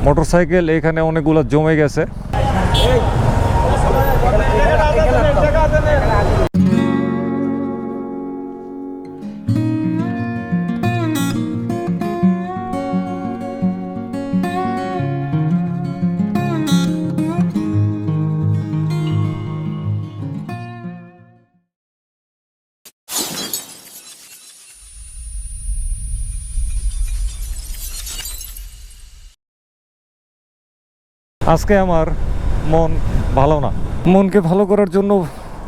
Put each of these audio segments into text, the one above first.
Motorcycle এখানে অনেকগুলো জমে গেছে। আজকে আমার মন ভালো না। মনকে ভালো করার জন্য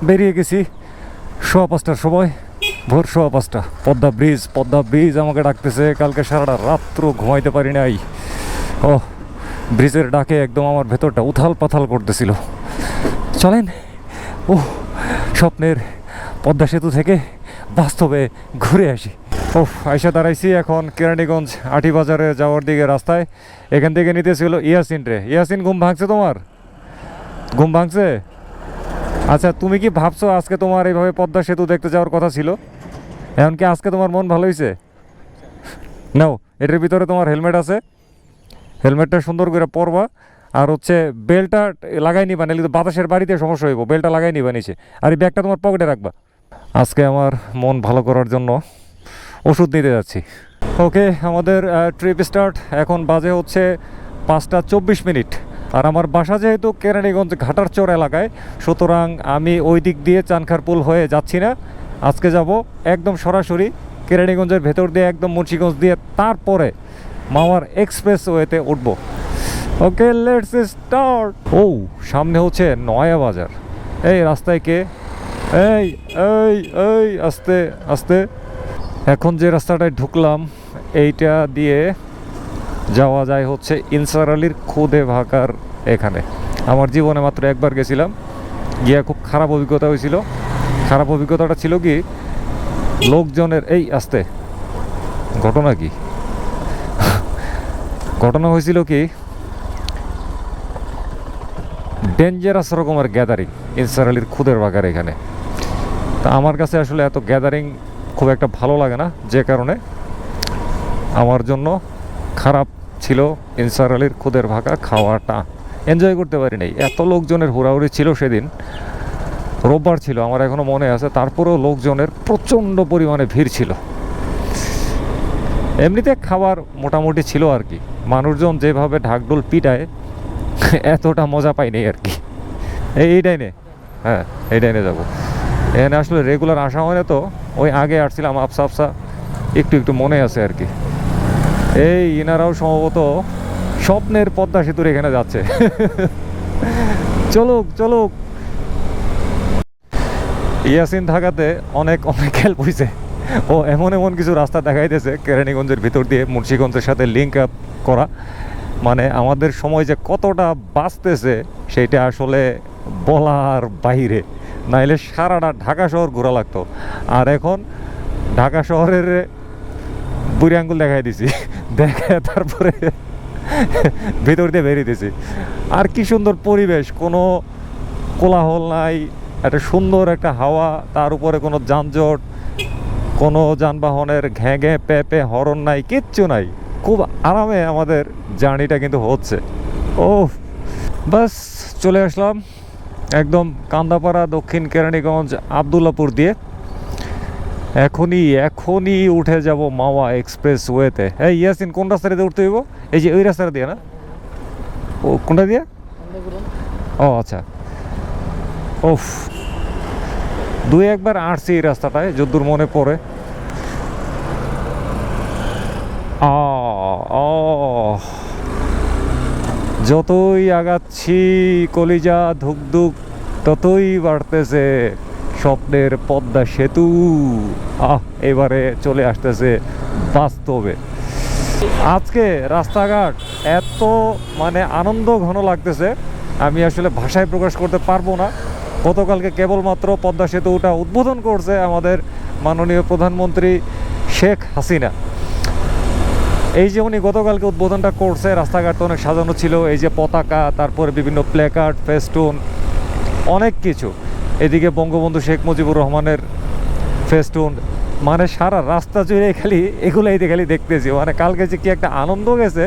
বেরিয়ে গেছি 5:15টার সময়, ভোর 5:15। পদ্মা ব্রিজ আমাকে ডাকতেছে। কালকে সারাটা রাত্র ঘুমাইতে পারি নাই। ও ব্রিজের ডাকে একদম আমার ভেতরটা উথাল পাথাল করতেছিল। চলেন ও স্বপ্নের পদ্মা সেতু থেকে বাস্তবে ঘুরে আসি। ও আইসা দাঁড়াইছি এখন কেরানীগঞ্জ আটি বাজারে যাওয়ার দিকে রাস্তায়। এখান থেকে নিতেছিল ইয়াসিন রে। ইয়াসিন, ঘুম ভাঙছে তোমার? ঘুম ভাঙছে? আচ্ছা, তুমি কি ভাবছো আজকে তোমার এইভাবে পদ্মা সেতু দেখতে যাওয়ার কথা ছিল? এমনকি আজকে তোমার মন ভালো হয়েছে? নাও, এটার ভিতরে তোমার হেলমেট আছে, হেলমেটটা সুন্দর করে পরবা। আর হচ্ছে বেলটা লাগাই নিবা, নাহলে তো বাতাসের বাড়িতে সমস্যা হইব। বেলটা লাগাই নিবা নিচে। আর এই ব্যাগটা তোমার পকেটে রাখবা। আজকে আমার মন ভালো করার জন্য ওষুধ নিতে যাচ্ছি। ওকে, আমাদের ট্রিপ স্টার্ট। এখন বাজে হচ্ছে 5:24। আর আমার বাসা যেহেতু কেরানীগঞ্জ ঘাটারচর এলাকায়, সুতরাং আমি ওই দিক দিয়ে চানখারপুল হয়ে যাচ্ছি না। আজকে যাব একদম সরাসরি কেরানীগঞ্জের ভেতর দিয়ে একদম মুন্সিগঞ্জ দিয়ে, তারপরে মাওয়ার এক্সপ্রেস ওয়েতে উঠব। ওকে, লেটস স্টার্ট। ও সামনে হচ্ছে নয়া বাজার। এই রাস্তায় কে? এই এই এই আস্তে আস্তে। এখন যে রাস্তাটায় ঢুকলাম এইটা দিয়ে যাওয়া যায় হচ্ছে ইনসার আলীর খুদে ভাকার এখানে। আমার জীবনে মাত্র একবার গেছিলাম, গিয়া খুব খারাপ অভিজ্ঞতা হয়েছিল। খারাপ অভিজ্ঞতাটা ছিল কি, লোকজনের এই আস্তে ঘটনা কি ঘটনা হয়েছিল কি, ডেঞ্জারাস রকমের গ্যাদারিং ইনসার আলীর খুদের ভাকার এখানে। তা আমার কাছে আসলে এত গ্যাদারিং খুব একটা ভালো লাগে না, যে কারণে আমার জন্য খারাপ ছিল ইনসার আলীর খুদের ভাকা খাওয়াটা। এনজয় করতে পারি নাই, এত লোকজনের হুড়াহুড়ি ছিল সেদিন। রোববার ছিল, আমার এখনও মনে আছে। তারপরেও লোকজনের প্রচণ্ড পরিমাণে ভিড় ছিল। এমনিতে খাবার মোটামুটি ছিল আর কি। মানুষজন যেভাবে ঢাকঢোল পিটায় এতটা মজা পাইনি আর কি। এইটাই নে, হ্যাঁ এইটাই নে যাবো। এখানে আসলে রেগুলার আসা হয় না, তো ওই আগে আসছিলাম আফসা আফসা একটু একটু মনে আছে আর কি। এই ইনারাও সম্ভবত স্বপ্নের পদ্মা সেতুর এখানে যাচ্ছে। চলুক চলুক। ইয়াসিন থাকাতে অনেক অনেক হেল্প হয়েছে। ও এমন এমন কিছু রাস্তা দেখাইতেছে কেরানীগঞ্জের ভিতর দিয়ে মুন্সিগঞ্জের সাথে লিঙ্ক আপ করা। মানে আমাদের সময় যে কতটা বাঁচতেছে সেইটা আসলে বলার বাইরে। নাইলে সারাটা ঢাকা শহর ঘোরা লাগতো। আর এখন ঢাকা শহরের বুড়ি আঙ্গুল দেখাই দিছি, দেখে তারপরে ভিতর দিয়ে বেরিয়ে দিছি। আর কি সুন্দর পরিবেশ, কোনো কোলাহল নাই, একটা সুন্দর একটা হাওয়া, তার উপরে কোনো যানজট, কোনো যানবাহনের ঘ্যাঁ ঘ্যাঁ পে পে হরন নাই, কিচ্ছু নাই। খুব আরামে আমাদের জার্নিটা কিন্তু হচ্ছে। ও বাস চলে আসলাম একদম কান্দাপাড়া দক্ষিণ কেরানীগঞ্জ আবদুল্লাপুর দিয়ে। এখনই উঠে যাব মাওয়া এক্সপ্রেস ওয়েতে। এই ইয়াসিন, কোন রাস্তাটা দিয়ে উঠতে হইব? এই যে ওই রাস্তাটা দিয়ে না? ও কোনটা দিয়ে? ও আচ্ছা। ওফ, দুই একবার আসছি এই রাস্তাটায়, যদ্দূর মনে পড়ে। যতই আগাচ্ছি কলিজা ধুক ধুক ততই বাড়তেছে স্বপ্নের পদ্মা সেতু। এবারে চলে আসতেছে বাস্তবে। আজকে রাস্তাঘাট এত মানে আনন্দ ঘন লাগতেছে, আমি আসলে ভাষায় প্রকাশ করতে পারবো না। গতকালকে কেবলমাত্র পদ্মা সেতুটা উদ্বোধন করছে আমাদের মাননীয় প্রধানমন্ত্রী শেখ হাসিনা। এই যে উনি গতকালকে উদ্বোধনটা করছে, রাস্তাঘাট তো অনেক সাজানো ছিল। এই যে পতাকা, তারপরে বিভিন্ন প্ল্যাকার্ড, ফেস্টুন, অনেক কিছু। এদিকে বঙ্গবন্ধু শেখ মুজিবুর রহমানের ফেস্টুন, মানে সারা রাস্তা জুড়ে খালি এগুলোই খালি দেখতেছি। মানে কালকে যে কি একটা আনন্দ গেছে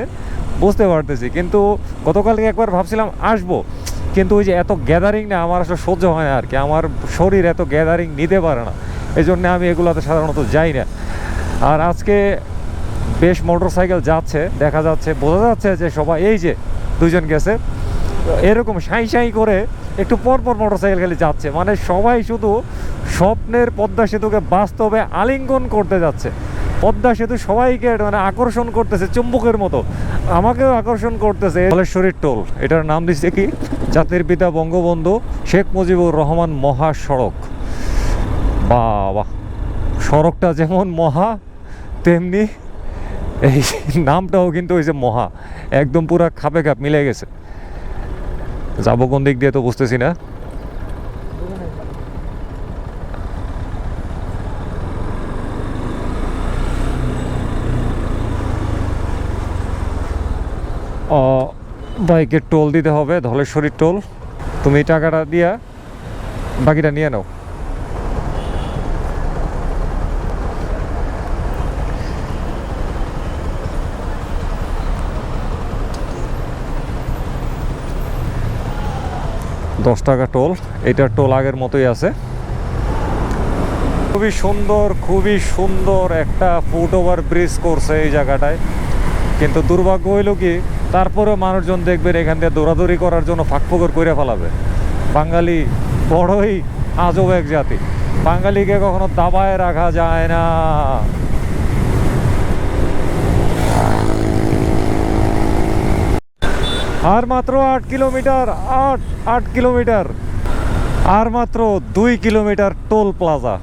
বুঝতে পারতেছি, কিন্তু গতকালকে একবার ভাবছিলাম আসবো, কিন্তু ওই যে এত গ্যাদারিং না আমার আসলে সহ্য হয় না আর কি, আমার শরীর এত গ্যাদারিং নিতে পারে না, এই জন্য আমি এগুলোতে সাধারণত যাই না। আর আজকে বেশ মোটর সাইকেল যাচ্ছে, দেখা যাচ্ছে, বোঝা যাচ্ছে যে সবাই, এই যে দুজন গেছে এরকম সাই সাই করে একটু পর পর মোটর সাইকেল খালি যাচ্ছে, মানে সবাই শুধু স্বপ্নের পদ্মা সেতুকে বাস্তবে আলিঙ্গন করতে যাচ্ছে। পদ্মা সেতু সবাইকে মানে আকর্ষণ করতেছে চুম্বকের মতো, আমাকেও আকর্ষণ করতেছে। ধলেশ্বরী টোল, এটার নাম দিচ্ছে কি, জাতির পিতা বঙ্গবন্ধু শেখ মুজিবুর রহমান মহাসড়ক। বাহ, সড়কটা যেমন মহা তেমনি এই নামটাও কিন্তু ওই যে মহা, একদম পুরা খাপে খাপ মিলে গেছে। যাবো কোন দিক দিয়ে তো বুঝতেছি না। বাইকের টোল দিতে হবে, ধলেশ্বরী টোল। তুমি টাকাটা দিয়া বাকিটা নিয়ে নাও। ৳10 টোল, এটার টোল আগের মতোই আছে। খুবই সুন্দর একটা ফুট ওভার ব্রিজ করছে এই জায়গাটায়, কিন্তু দুর্ভাগ্য হইল কি, তারপরেও মানুষজন দেখবেন এখান দিয়ে দৌড়াদৌড়ি করার জন্য ফাঁকফোকর করে ফেলাবে। বাঙালি বড়ই আজব এক জাতি, বাঙালিকে কখনো দাবায় রাখা যায় না। আর মাত্র 8 কিলোমিটার, 8 কিলোমিটার, আর মাত্র 2 কিলোমিটার টোল প্লাজা।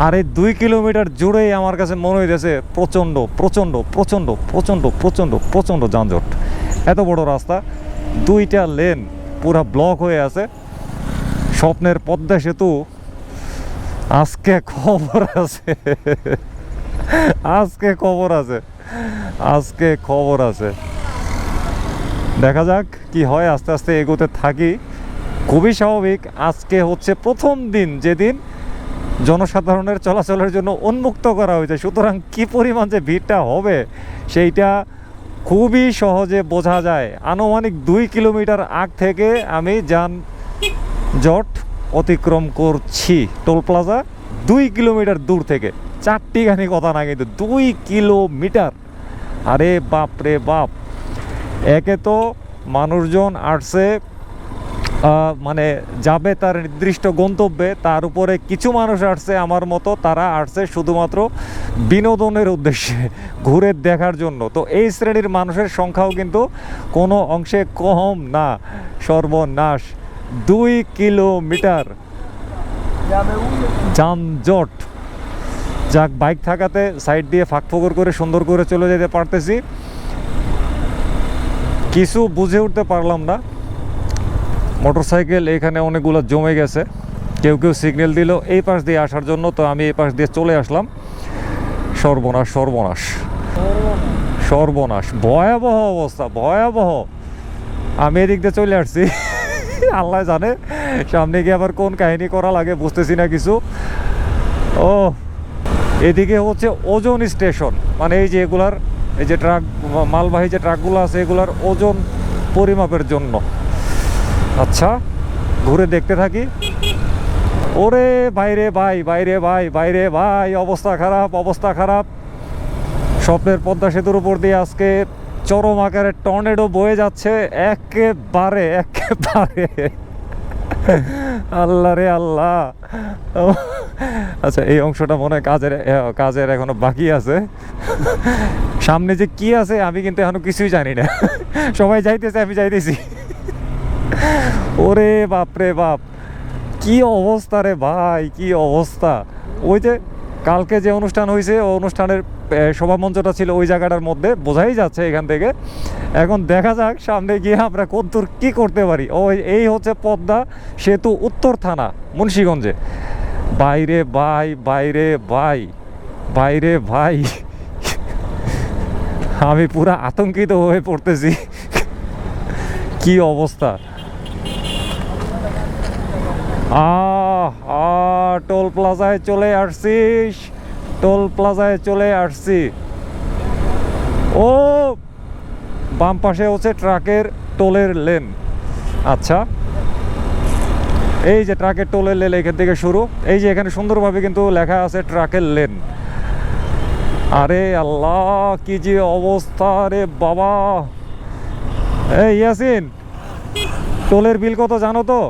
আর এই 2 কিলোমিটার জুড়েই আমার কাছে মনে হইতেছে প্রচণ্ড প্রচণ্ড প্রচণ্ড প্রচণ্ড প্রচণ্ড প্রচণ্ড যানজট। এত বড় রাস্তা, 2টা লেন পুরা ব্লক হয়ে আছে। স্বপ্নের পদ্মা সেতু আজকে খবর আছে, আজকে খবর আছে, আজকে খবর আছে। দেখা যাক কি হয়, আস্তে আস্তে এগোতে থাকি। খুবই স্বাভাবিক, আজকে হচ্ছে প্রথম দিন যেদিন জনসাধারণের চলাচলের জন্য উন্মুক্ত করা হয়েছে, সুতরাং কি পরিমাণ যে ভিড়টা হবে সেইটা খুবই সহজে বোঝা যায়। আনুমানিক 2 কিলোমিটার আগ থেকে আমি যানজট অতিক্রম করছি। টোল প্লাজা 2 কিলোমিটার দূর থেকে, 4টি গানি কথা না, কিন্তু 2 কিলোমিটার। আরে বাপ রে বাপ, একে তো মানুষজন আসছে মানে যাবে তার নির্দিষ্ট গন্তব্যে, তার উপরে কিছু মানুষ আসছে আমার মতো, তারা আসছে শুধুমাত্র বিনোদনের উদ্দেশ্যে, ঘুরে দেখার জন্য। তো এই শ্রেণীর মানুষের সংখ্যাও কিন্তু কোনো অংশে কম না। সর্বনাশ, 2 কিলোমিটার যানজট। যাক, বাইক থাকাতে সাইড দিয়ে ফাঁকফোকর করে সুন্দর করে চলে যেতে পারতেছি। কিছু বুঝে উঠতে পারলাম না, মোটরসাইকেল এখানে অনেকগুলো জমে গেছে, কেউ কেউ সিগন্যাল দিল এই পাশ দিয়ে আসার জন্য, তো আমি এই পাশ দিয়ে চলে আসলাম। সর্বনাশ সর্বনাশ সর্বনাশ, ভয়াবহ অবস্থা, ভয়াবহ। আমি এদিক দিয়ে চলে আসছি, আল্লাহ জানে সামনে গিয়ে আবার কোন কাহিনী করা লাগে, বুঝতেছি না কিছু। ও, এদিকে হচ্ছে ওজন স্টেশন, মানে এই যে এগুলার, এই যে ট্রাক, মালবাহী যে ট্রাকগুলো আছে, এগুলার ওজন পরিমাপের জন্য। আচ্ছা, ঘুরে দেখতে থাকি। ওরে বাইরে ভাই, বাইরে ভাই, বাইরে ভাই, অবস্থা খারাপ, অবস্থা খারাপ। স্বপ্নের পদ্মা সেতুর উপর দিয়ে আজকে চরম আকারে টর্নেডো বয়ে যাচ্ছে, একেবারে একেবারে। আল্লাহ রে আল্লাহ। আচ্ছা, এই অংশটা মনে হয় কাজের এখনো বাকি আছে। সামনে যে কি আছে আমি কিন্তু এখনো কিছুই জানি না। সবাই যাইতেছে, আমি যাইতেছি। ওরে বাপ রে বাপ, কি অবস্থা রে ভাই, কি অবস্থা। ওই যে কালকে যে অনুষ্ঠান হয়েছে, অনুষ্ঠানের সভামঞ্চটা ছিল ওই জায়গাটার মধ্যে, বোঝাই যাচ্ছে এখান থেকে। এখন দেখা যাক সামনে গিয়ে আমরা কতদূর কি করতে পারি। এই হচ্ছে পদ্মা সেতু উত্তর থানা, মুন্সিগঞ্জে। বাইরে ভাই, বাইরে ভাই, বাইরে ভাই, আমি পুরা আতঙ্কিত হয়ে পড়তেছি। কি অবস্থা। টোল প্লাজায় চলে আসছিস, টোল প্লাজায় চলে আসছি। ও বাম পাশে হচ্ছে ট্রাকের টোলের লেন। আচ্ছা, এই যে ট্রাকের টোলের লেন এখান থেকে শুরু। এই যে এখানে সুন্দরভাবে কিন্তু লেখা আছে ট্রাকের লেন। আরে আল্লাহ, কি যে অবস্থা রে বাবা। এই ইয়াসিন, টোলের বিল কত জানো তো?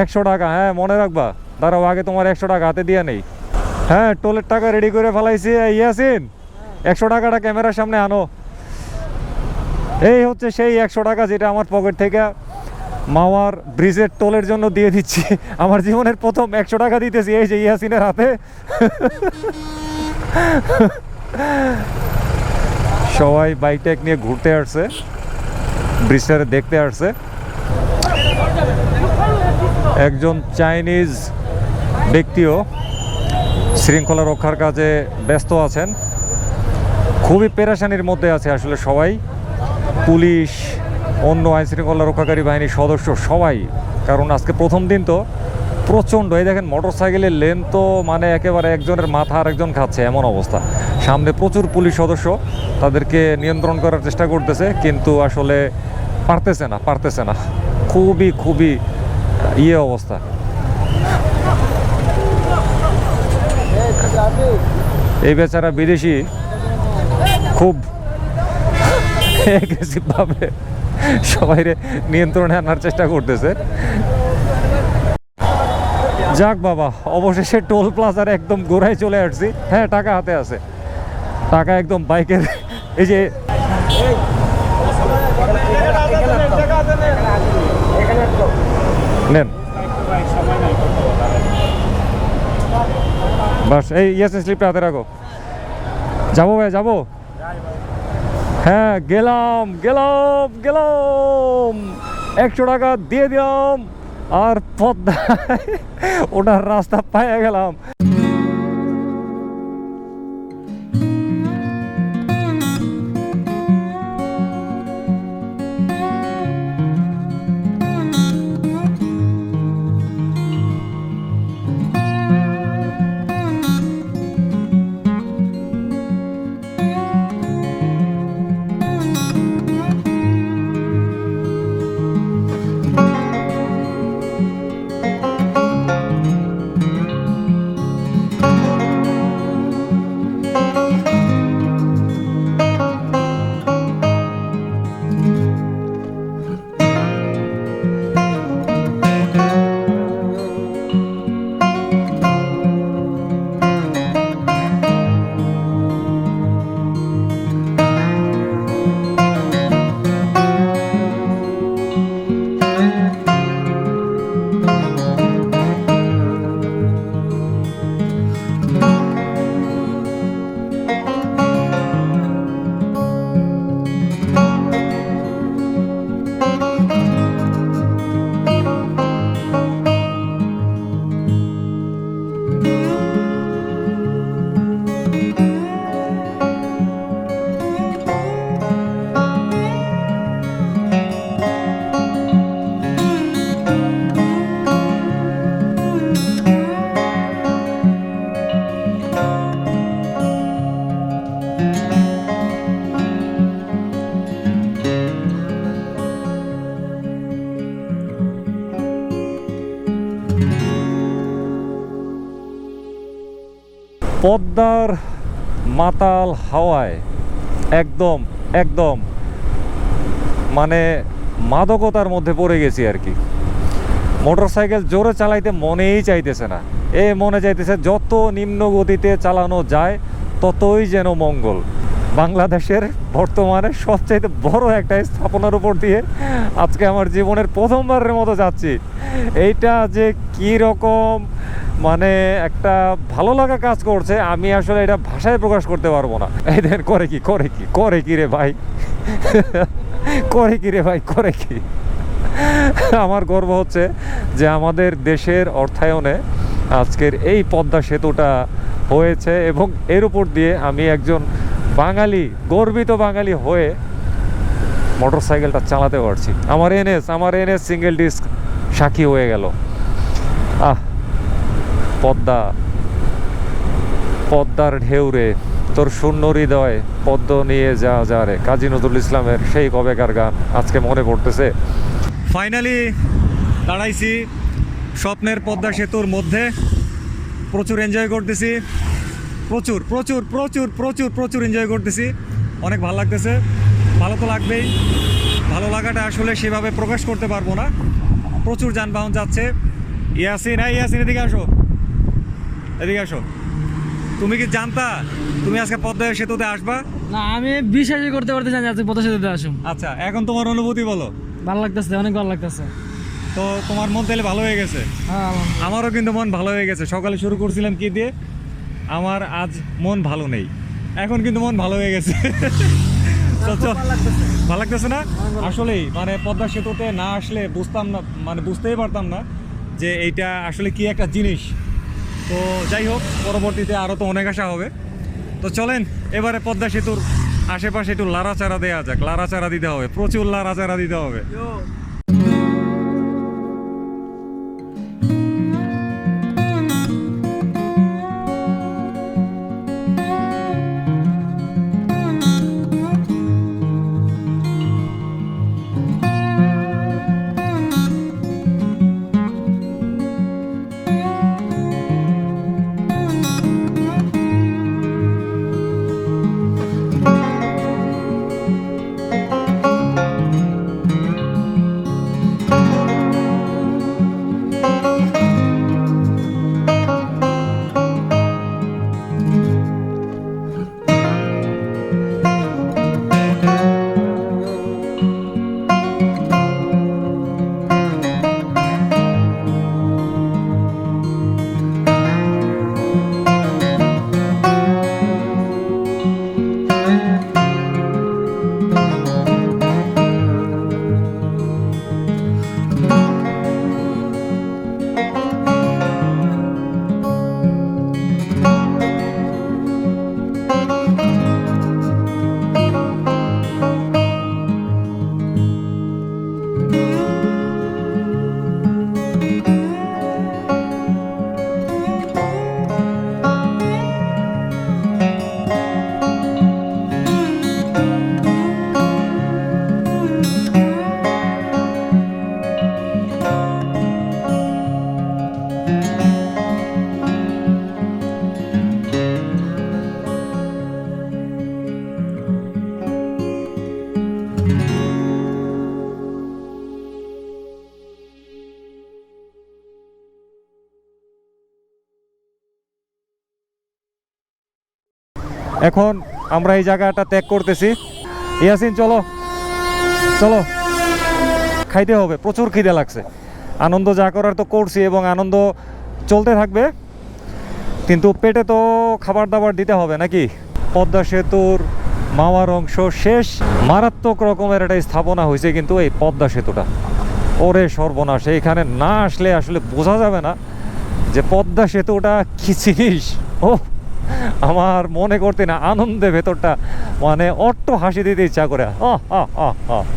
100 টাকা। হ্যাঁ, মনে রাখবা। দাঁড়াও, আগে তোমার 100 টাকা হাতে দিয়ে নেই। হ্যাঁ, টোলের টাকা রেডি করে ফেলাইছি। ইয়াসিন, 100 টাকাটা ক্যামেরার সামনে আনো। এই হচ্ছে সেই 100 টাকা যেটা আমার পকেট থেকে মাওয়ার ব্রিজের টোলের জন্য দিয়ে দিচ্ছি। আমার জীবনের প্রথম 100 টাকা দিতেছি এই যে ইয়াসিনের হাতে। সবাই বাইক নিয়ে ঘুরতে আসছে, ব্রিজটারে দেখতে আসছে। একজন চাইনিজ ব্যক্তিও শৃঙ্খলা রক্ষার কাজে ব্যস্ত আছেন। খুবই পেরেশানির মধ্যে আছে আসলে সবাই, পুলিশ, অন্য আইন শৃঙ্খলা রক্ষাকারী বাহিনীর সদস্য সবাই। কারণ আজকে প্রথম দিন তো প্রচণ্ড। এই দেখেন মোটর সাইকেলের লেন তো মানে একেবারে একজনের মাথা আরেকজন খাচ্ছে এমন অবস্থা। সামনে প্রচুর পুলিশ সদস্য, তাদেরকে নিয়ন্ত্রণ করার চেষ্টা করতেছে, কিন্তু আসলে পারতেছে না। খুবই অবস্থা। এই বেচারা বিদেশি খুব অ্যাগ্রেসিভভাবে সবাই নিয়ন্ত্রণে আনার চেষ্টা করতেছে। যাক বাবা, অবশেষে টোল প্লাজার একদম গোড়ায় চলে আসছি। হ্যাঁ, টাকা হাতে আছে, টাকা একদম বাইকের। এই যে নেন বাস, এই ইয়াসিন স্লিপটা হাতে রাখো। যাবো ভাই, যাবো। হ্যাঁ, গেলাম 100 টাকা দিয়ে দিলাম আর পদ্মায় ওটার রাস্তা পাইয়া গেলাম। পদ্মার মাতাল হাওয়ায় একদম মানে মাদকতার মধ্যে পড়ে গেছি আর কি। মোটর সাইকেল জোরে চালাইতে মনেই চাইতেছে না। মনে চাইতেছে যত নিম্ন গতিতে চালানো যায় ততই যেন মঙ্গল। বাংলাদেশের বর্তমানে সবচাইতে বড় একটা স্থাপনার উপর দিয়ে আজকে আমার জীবনের প্রথমবারের মতো যাচ্ছি। এইটা যে কি রকম মানে একটা ভালো লাগা কাজ করছে, আমি আসলে এটা ভাষায় প্রকাশ করতে পারবো না। এই দেন করে কি রে ভাই, করে কি। আমার গর্ব হচ্ছে যে আমাদের দেশের অর্থায়নে আজকের এই পদ্মা সেতুটা হয়েছে, এবং এর উপর দিয়ে আমি একজন বাঙালি, গর্বিত বাঙালি হয়ে মোটর সাইকেলটা চালাতে পারছি। আমার এনএস সিঙ্গেল ডিস্ক সাক্ষী হয়ে গেল। পদ্মার ঢেউ রে, তোর শূন্য হৃদয় পদ্ম নিয়ে যা যা রে, কাজী নজরুল ইসলামের সেই কবেকার গান আজকে মনে পড়তেছে। ফাইনালি দাঁড়াইছি স্বপ্নের পদ্মা সেতুর মধ্যে, প্রচুর এনজয় করতেছি, প্রচুর প্রচুর প্রচুর প্রচুর প্রচুর এনজয় করতেছি, অনেক ভালো লাগতেছে। ভালো তো লাগবেই, ভালো লাগাটা আসলে সেভাবে প্রকাশ করতে পারবো না, প্রচুর যানবাহন যাচ্ছে। ইয়াসিন, ইয়াসিন এদিকে আসো, এদিকে আসো। তুমি কি জানতা তুমি আজকে পদ্মা সেতুতে আসবা? না, আমি বিশ্বাসই করতে জানি আজকে পদ্মা সেতুতে আসুম। আচ্ছা, এখন তোমার অনুভূতি বলো। ভালো লাগতেছে, অনেক ভালো লাগতেছে। তো তোমার মন তাহলে ভালো হয়ে গেছে? হ্যাঁ, আমারও কিন্তু মন ভালো হয়ে গেছে। সকালে শুরু করছিলাম কি দিয়ে, আমার আজ মন ভালো নেই, এখন কিন্তু মন ভালো হয়ে গেছে। ভালো লাগতেছে না? আসলেই মানে পদ্মা সেতুতে না আসলে বুঝতাম না, মানে বুঝতেই পারতাম না যে এইটা আসলে কি একটা জিনিস। তো যাই হোক, পরবর্তীতে আরও তো অনেক আশা হবে। তো চলেন এবারে পদ্মা সেতুর আশেপাশে একটু লাড়াচাড়া দেওয়া যাক। লাড়াচাড়া দিতে হবে, প্রচুর লাড়াচাড়া দিতে হবে। এখন আমরা এই জায়গাটা ত্যাগ করতেছি। ইয়াসিন চলো চলো, খাইতে হবে, প্রচুর খিদে লাগছে। আনন্দ যা করার তো করছি এবং আনন্দ চলতে থাকবে, কিন্তু পেটে তো খাবার দাবার দিতে হবে নাকি। পদ্মা সেতুর মাওয়ার অংশ শেষ। মারাত্মক রকমের একটা স্থাপনা হয়েছে কিন্তু এই পদ্মা সেতুটা, ওরে সর্বনাশ। এইখানে না আসলে আসলে বোঝা যাবে না যে পদ্মা সেতুটা কি জিনিস। ও আমার মনে করতে না আনন্দে ভেতরটা মানে অট্ট হাসি দিতে ইচ্ছা করে।